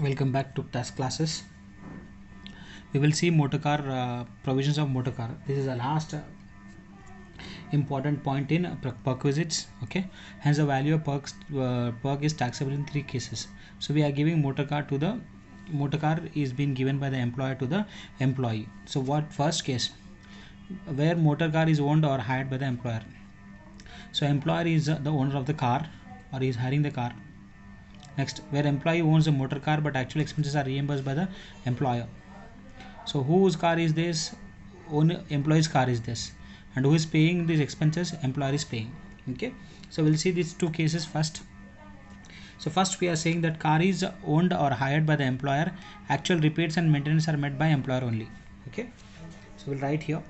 Welcome back to test classes. We will see motor car provisions of motor car. This is the last important point in perquisites. Okay, hence the value of perk is taxable in three cases. So we are giving motor car is being given by the employer to the employee. So what first case where motor car is owned or hired by the employer. So employer is the owner of the car or is hiring the car. Next, where employee owns a motor car but actual expenses are reimbursed by the employer. So whose car is this? Employee's car is this, and who is paying these expenses? Employer is paying. Okay, so we'll see these two cases first. So first we are saying that car is owned or hired by the employer. Actual repairs and maintenance are met by employer only. Okay, so we'll write here.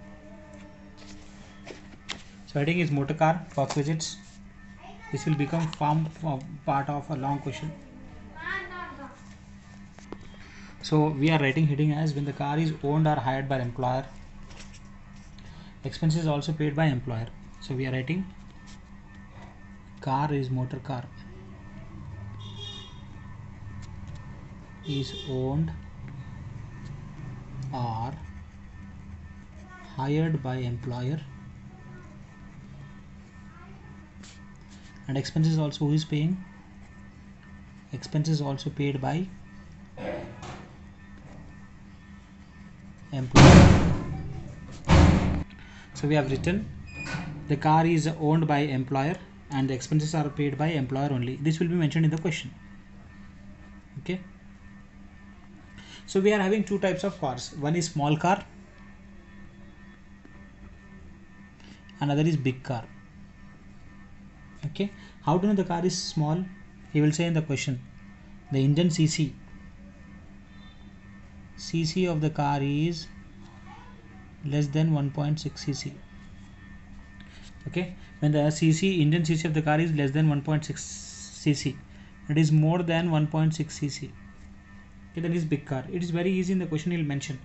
So heading is motor car perquisites. This will become part of a long question. So we are writing heading as when the car is owned or hired by employer. Expenses also paid by employer. So we are writing car is motor car is owned or hired by employer, and expenses also who is paying? Expenses also paid by employer. So we have written the car is owned by employer and the expenses are paid by employer only. This will be mentioned in the question. Okay, so we are having two types of cars. One is small car, another is big car. Okay, how to know the car is small? He will say in the question the engine cc of the car is less than 1.6 cc. Okay, when the engine cc of the car is less than 1.6 cc, it is more than 1.6 cc. Okay, then is big car. It is very easy in the question. He'll mention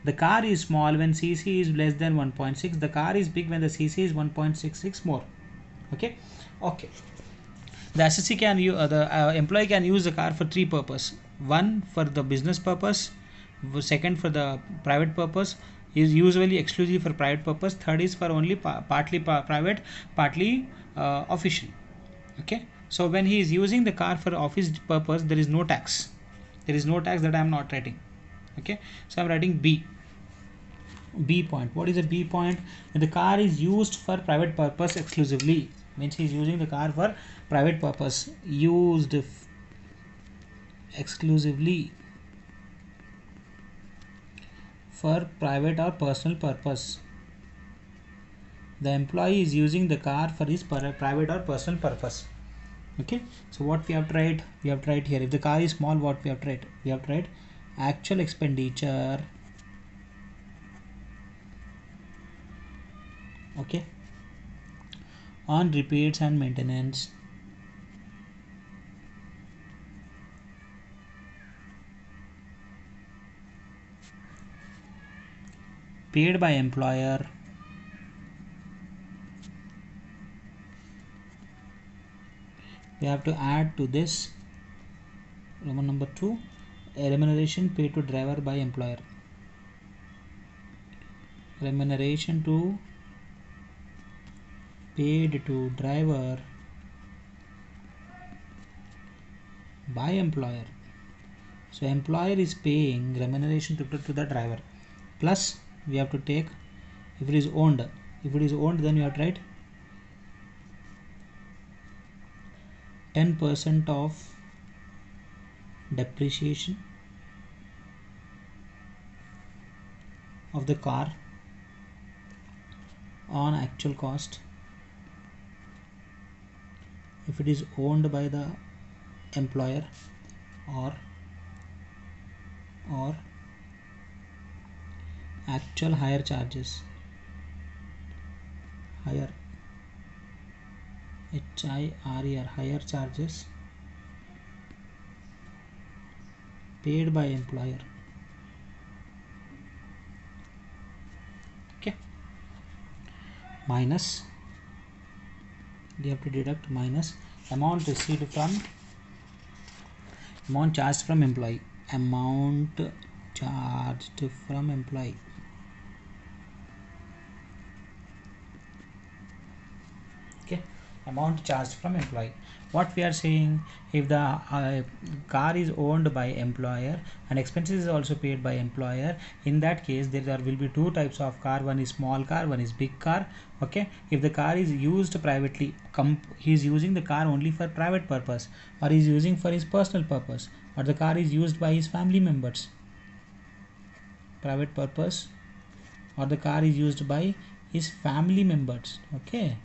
the car is small when cc is less than 1.6. The car is big when the cc is 1.66 more. Okay, the SSC can use the employee can use the car for three purposes. One for the business purpose, second for the private purpose, is usually exclusively for private purpose. Third is for only partly private, partly official. Okay, so when he is using the car for office purpose, there is no tax. There is no tax that I am not writing. Okay, so I am writing B point. What is a B point? When the car is used for private purpose exclusively, means he is using the car for private purpose, used exclusively for private or personal purpose. The employee is using the car for his private or personal purpose. Okay, so what we have tried? We have tried here. If the car is small, what we have tried? We have tried actual expenditure. Okay, on repairs and maintenance paid by employer we have to add to this Roman number 2 a remuneration paid to driver by employer. Remuneration to paid to driver by employer. So employer is paying remuneration to the driver, plus we have to take if it is owned. If it is owned, then you have to write 10% of depreciation of the car on actual cost. If it is owned by the employer, or actual hire charges, hire hire charges paid by employer. Okay, minus, you have to deduct minus amount received from Amount charged from employee. Amount charged from employee. Okay, amount charged from employee. What we are saying, if the car is owned by employer and expenses is also paid by employer, in that case there will be two types of car. One is small car, one is big car. Okay, if the car is used privately, he is using the car only for private purpose, or he is using for his personal purpose, or the car is used by his family members, private purpose, or the car is used by his family members. Okay,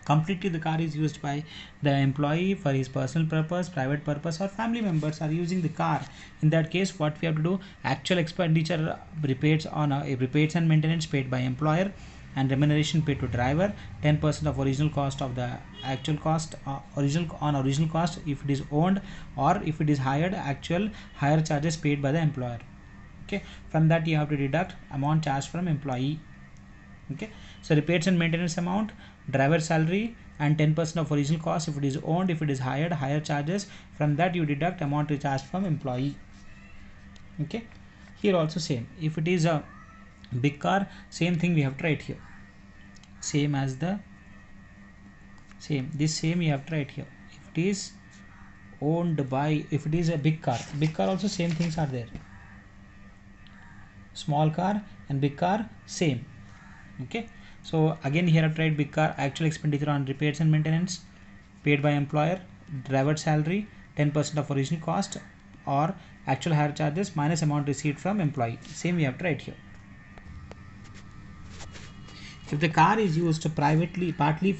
completely the car is used by the employee for his personal purpose, private purpose, or family members are using the car. In that case, what we have to do, actual expenditure repairs and maintenance paid by employer, and remuneration paid to driver, 10% of original cost of the actual cost, original cost if it is owned, or if it is hired, actual hire charges paid by the employer. Okay, from that you have to deduct amount charged from employee. Okay, so repairs and maintenance amount, driver salary, and 10% of original cost if it is owned. If it is hired, higher charges. From that you deduct amount charged from employee. Okay, here also same. If it is a big car, same thing we have to write here, same as the same you have to write here. If it is owned by, if it is a big car also same things are there. Small car and big car same. Okay, so again here I have tried big car, actual expenditure on repairs and maintenance paid by employer, driver salary, 10% of original cost, or actual hire charges minus amount received from employee. Same we have to write here. If the car is used privately, partly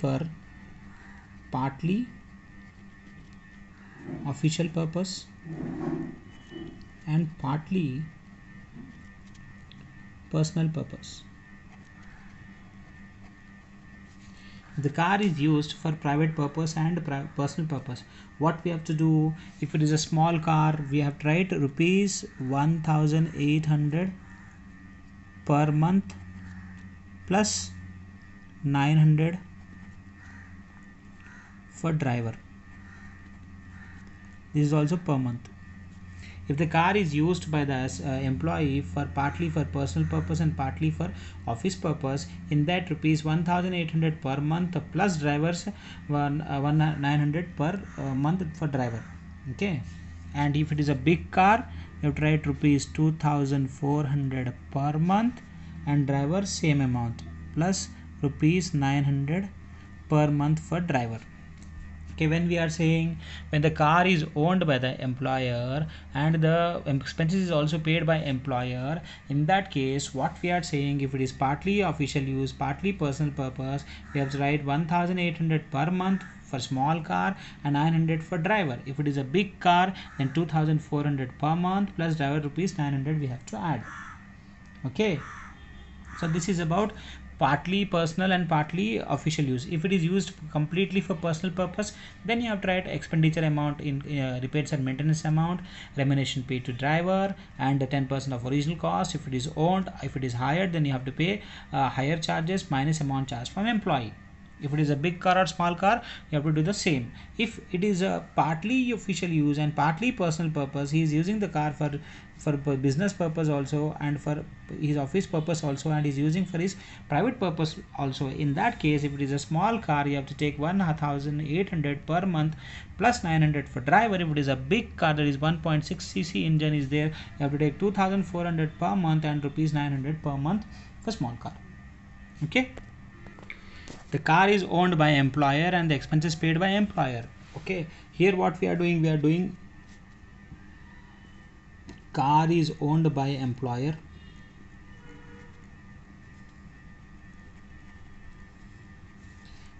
official purpose and partly personal purpose. The car is used for private purpose and personal purpose. What we have to do, if it is a small car, we have to write rupees 1800 per month plus 900 for driver. This is also per month. If the car is used by the employee for partly for personal purpose and partly for office purpose, in that rupees 1800 per month plus drivers 900 per month for driver. Okay, and if it is a big car, you have to write rupees 2400 per month and driver same amount plus rupees 900 per month for driver. Okay, when we are saying when the car is owned by the employer and the expenses is also paid by employer, in that case what we are saying, if it is partly official use, partly personal purpose, we have to write 1800 per month for small car and 900 for driver. If it is a big car, then 2400 per month plus driver rupees 900 we have to add. Okay, so this is about partly personal and partly official use. If it is used completely for personal purpose, then you have to write expenditure amount in repairs and maintenance amount, remuneration paid to driver, and 10% of original cost. If it is owned, if it is hired, then you have to pay higher charges minus amount charged from employee. If it is a big car or small car, you have to do the same. If it is a partly official use and partly personal purpose, he is using the car for business purpose also and for his office purpose also, and is using for his private purpose also. In that case, if it is a small car, you have to take 1800 per month plus 900 for driver. If it is a big car, that is 1.6 cc engine is there, you have to take 2400 per month and rupees 900 per month for small car. Okay, the car is owned by employer and the expenses paid by employer. Okay, here what we are doing, car is owned by employer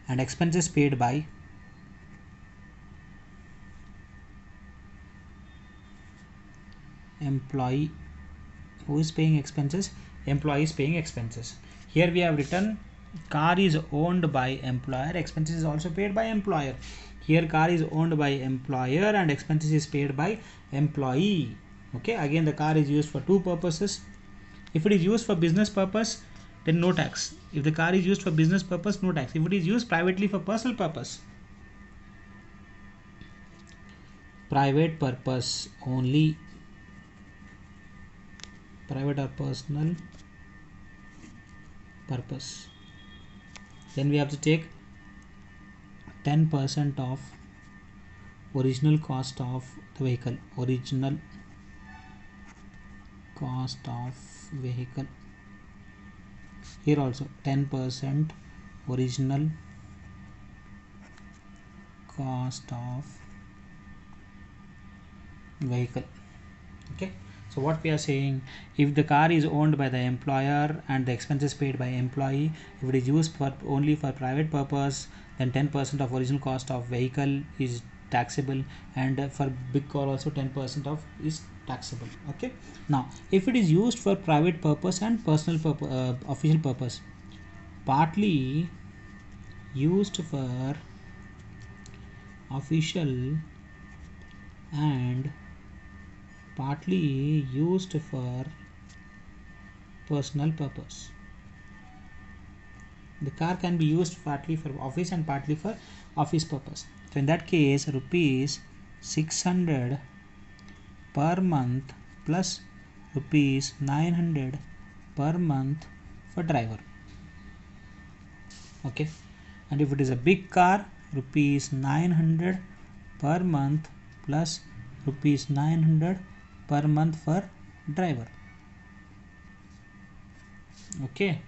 and expenses paid by employee. Who is paying expenses? Employee is paying expenses. Here we have written car is owned by employer, expenses is also paid by employer. Here car is owned by employer and expenses is paid by employee. Okay, again the car is used for two purposes. If it is used for business purpose, then no tax. If the car is used for business purpose, no tax. If it is used privately for personal purpose, private purpose only, private or personal purpose, then we have to take 10% of original cost of the vehicle, original cost of vehicle. Here also 10% original cost of vehicle. Okay, so what we are saying, if the car is owned by the employer and the expenses paid by employee, if it is used for only for private purpose, then 10% of original cost of vehicle is taxable, and for big car also 10% of is taxable. Okay, now if it is used for private purpose and personal purpose, official purpose, partly used for official and partly used for personal purpose. The car can be used partly for office and partly for office purpose. So in that case, rupees 600 per month plus rupees 900 per month for driver. Okay, and if it is a big car, rupees 900 per month plus rupees 900 per month for driver. Okay,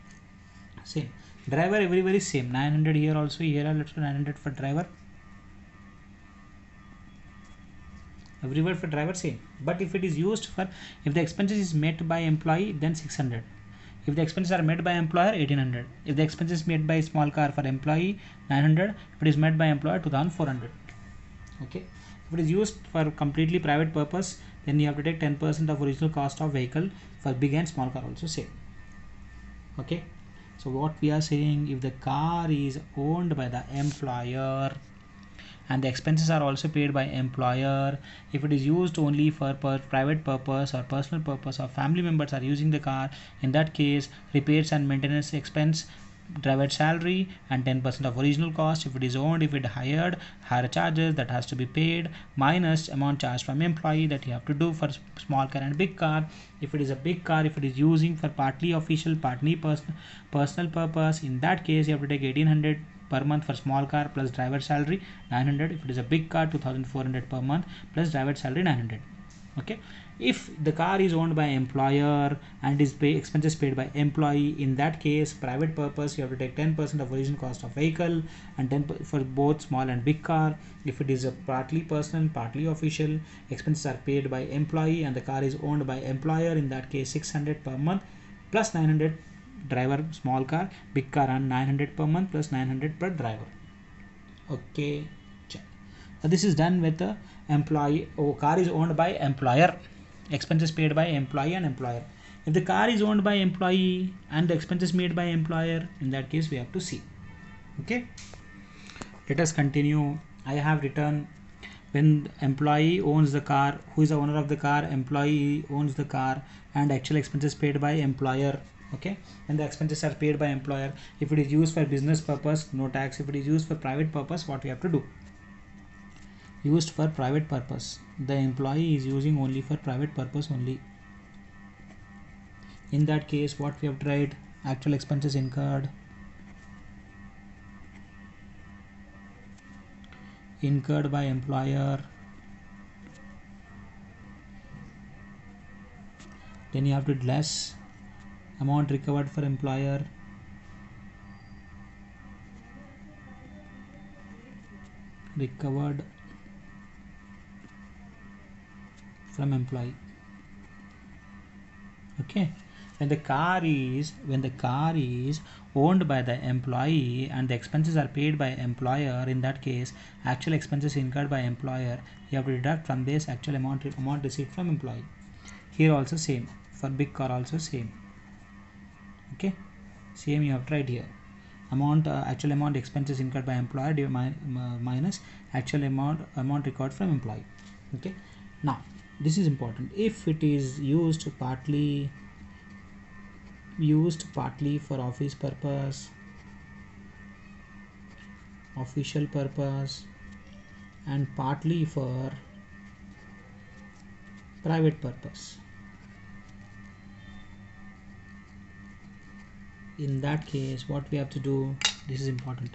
same driver everywhere is same, 900 here also, here also 900 for driver, everywhere for driver same. But if it is used for, if the expenses is met by employee, then 600. If the expenses are made by employer, 1800. If the expenses made by small car for employee, 900. If it is made by employer, 2400. Okay, if it is used for completely private purpose, then you have to take 10% of original cost of vehicle. For big and small car also same. Okay, so what we are saying, if the car is owned by the employer and the expenses are also paid by employer, if it is used only for private purpose or personal purpose, or family members are using the car, in that case repairs and maintenance expense, driver salary, and 10% of original cost. If it is owned, if it hired, higher charges that has to be paid, minus amount charged from employee that you have to do for small car and big car. If it is a big car, if it is using for partly official, partly personal purpose, in that case you have to take 1800 per month for small car plus driver salary 900. If it is a big car, 2400 per month plus driver salary 900. Okay, if the car is owned by employer and is expenses paid by employee, in that case private purpose you have to take 10% of original cost of vehicle and 10 for both small and big car. If it is a partly personal, partly official, expenses are paid by employee and the car is owned by employer, in that case 600 per month plus 900 driver small car, big car, and 900 per month plus 900 per driver. Okay, so this is done with the employee. Car is owned by employer, expenses paid by employee and employer. If the car is owned by employee and the expenses made by employer, in that case we have to see. Okay, let us continue. I have written, when employee owns the car, who is the owner of the car? Employee owns the car, and actual expenses paid by employer. Okay, when the expenses are paid by employer, if it is used for business purpose, no tax. If it is used for private purpose, what we have to do? Used for private purpose, the employee is using only for private purpose only. In that case, what we have to write? Actual expenses incurred by employer, then you have to less amount recovered for employer, recovered from employee. Okay, when the car is owned by the employee and the expenses are paid by employer, in that case actual expenses incurred by employer, you have to deduct from this actual amount received from employee. Here also same, for big car also same. Okay, same you have tried here. Amount actual amount expenses incurred by employer minus actual amount recorded from employee. Okay, now this is important. If it is used partly for office purpose, official purpose, and partly for private purpose. In that case, what we have to do, this is important.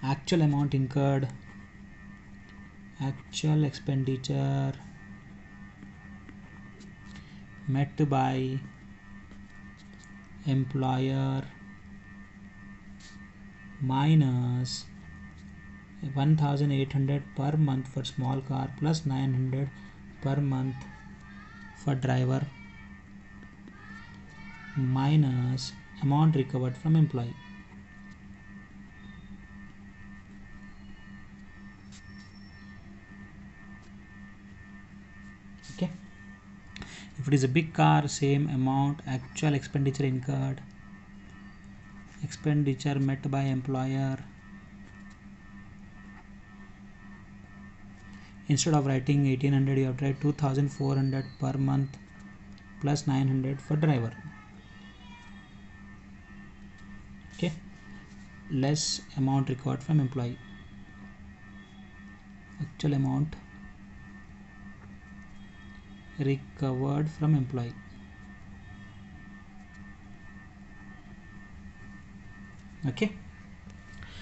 Actual amount incurred, actual expenditure met by employer minus 1800 per month for small car plus 900 per month for driver minus amount recovered from employee. Okay, if it is a big car, same amount, actual expenditure incurred, expenditure met by employer. Instead of writing 1800, you have to write 2400 per month plus 900 for driver. Okay, less amount recovered from employee. Actual amount recovered from employee. Okay,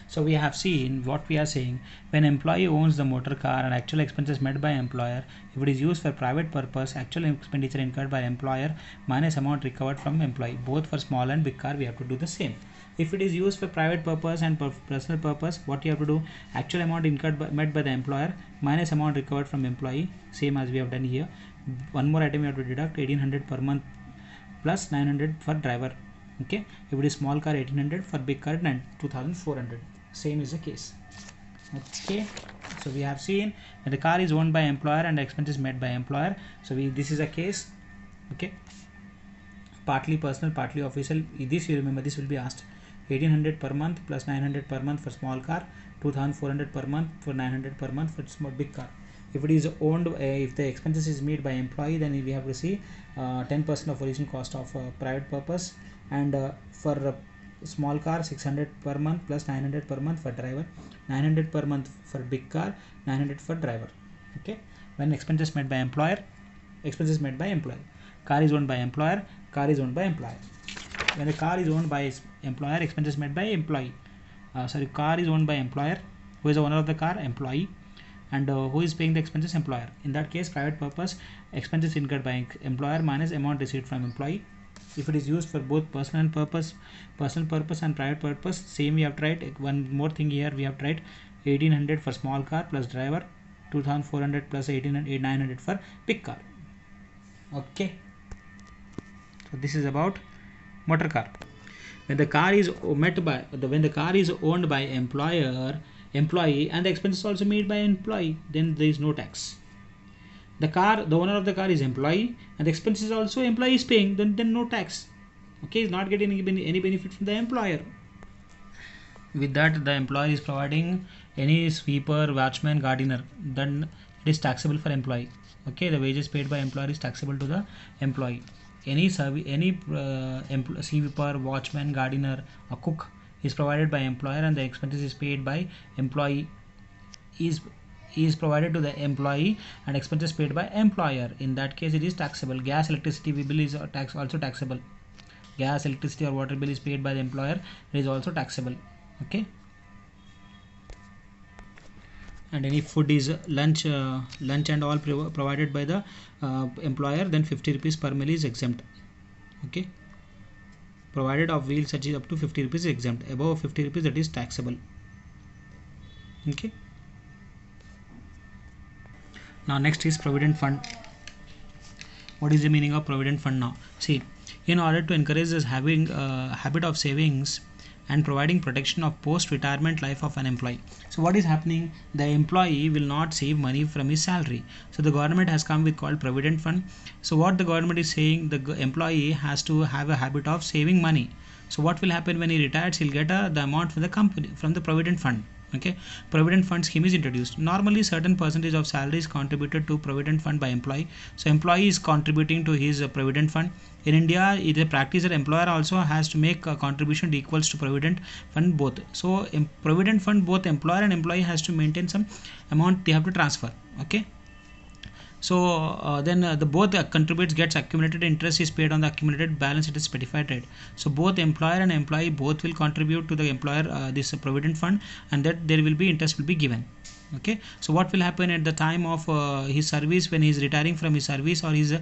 so we have seen what we are saying. When employee owns the motor car and actual expenses met by employer, if it is used for private purpose, actual expenditure incurred by employer minus amount recovered from employee. Both for small and big car we have to do the same. If it is used for private purpose and personal purpose, what you have to do, actual amount incurred met by the employer minus amount recovered from employee, same as we have done here. One more item you have to deduct, 1800 per month plus 900 for driver. Okay, if it is small car 1800, for big car 2400, same is the case. Okay, so we have seen that the car is owned by employer and expenses met by employer. So this is a case. Okay, partly personal, partly official. This you remember, this will be asked. 1800 per month plus 900 per month for small car, 2400 per month for 900 per month for small big car. If it is owned, if the expenses is made by employee, then we have to see 10% of original cost of private purpose, and for small car 600 per month plus 900 per month for driver, 900 per month for big car, 900 for driver. Okay, when expenses made by employer, expenses made by employee. Car is owned by employer, car is owned by employer. When the car is owned by employer, expenses made by employee. Car is owned by employer. Who is the owner of the car? Employee. And who is paying the expenses? Employer. In that case, private purpose, expenses incurred by employer minus amount received from employee. If it is used for both personal purpose and private purpose, same we have to write. One more thing here, we have to write 1800 for small car plus driver, 2400 plus 900 for big car. Okay, so this is about motor car. When the car is owned by employee and the expenses also made by employee, then there is no tax. The owner of the car is employee and the expenses also employee is paying, then no tax. Okay, is not getting any benefit from the employer. With that, the employer is providing any sweeper, watchman, gardener, then it is taxable for employee. Okay, the wages paid by employer is taxable to the employee. Any sweeper, watchman, gardener, a cook is provided by employer and the expenses is paid by employee is provided to the employee and expenses paid by employer. In that case, it is taxable. Gas, electricity bill is also taxable. Gas, electricity or water bill is paid by the employer, it is also taxable. Okay, and any food is lunch and all provided by the employer, then 50 rupees per meal is exempt. Okay, provided of wheels such is up to 50 rupees is exempt. Above 50 rupees, that is taxable. Okay, now next is provident fund. What is the meaning of provident fund? Now see, in order to encourage this having habit of savings and providing protection of post-retirement life of an employee. So what is happening? The employee will not save money from his salary. So the government has come with called provident fund. So what the government is saying, the employee has to have a habit of saving money. So what will happen when he retires? He'll get the amount from the company, from the provident fund. Okay, provident fund scheme is introduced. Normally certain percentage of salary is contributed to provident fund by employee. So employee is contributing to his provident fund. In India, it is a practice that employer also has to make a contribution equals to provident fund both. So in provident fund, both employer and employee has to maintain some amount they have to transfer. Okay, So then the both contributes gets accumulated, interest is paid on the accumulated balance, it is specified rate. So both employer and employee both will contribute to the employer this provident fund, and that there will be interest will be given. Okay, so what will happen at the time of his service, when he is retiring from his service, or he is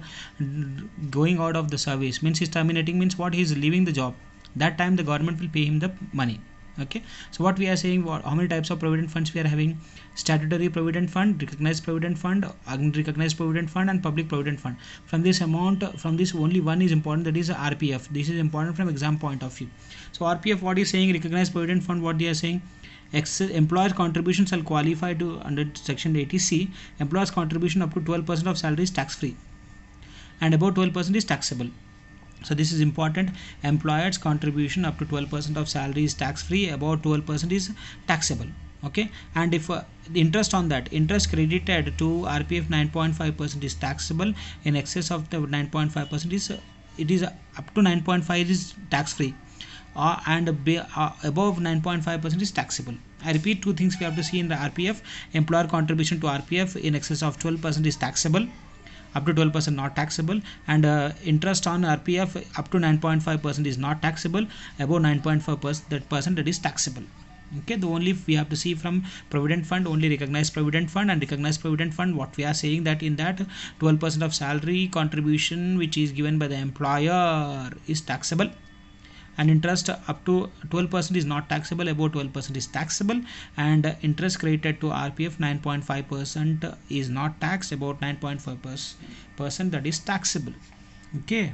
going out of the service, means he is terminating, means what, he is leaving the job, that time the government will pay him the money. Okay, so what we are saying, how many types of provident funds we are having: statutory provident fund, recognized provident fund, unrecognized provident fund, and public provident fund. From this amount, from this only one is important, that is RPF. This is important from exam point of view. So RPF, what is saying, recognized provident fund, what they are saying, employer contribution shall qualify to under section 80C. Employer's contribution up to 12% of salary is tax free, and above 12% is taxable. So this is important. Employer's contribution up to 12% of salary is tax free, about 12% is taxable. Okay, and if the interest on that, interest credited to RPF 9.5% is taxable, in excess of the 9.5% is it is up to 9.5 is tax free, and above 9.5% is taxable. I repeat, two things we have to see in the RPF: employer contribution to RPF in excess of 12% is taxable, up to 12% not taxable, and interest on RPF up to 9.5% is not taxable, above 9.5% that is taxable. Okay, the only we have to see from provident fund, only recognized provident fund. And recognized provident fund, what we are saying, that in that 12% of salary contribution which is given by the employer is taxable, and interest up to 12% is not taxable, above 12% is taxable, and interest credited to RPF 9.5% is not taxed, about 9.5% that is taxable. Okay,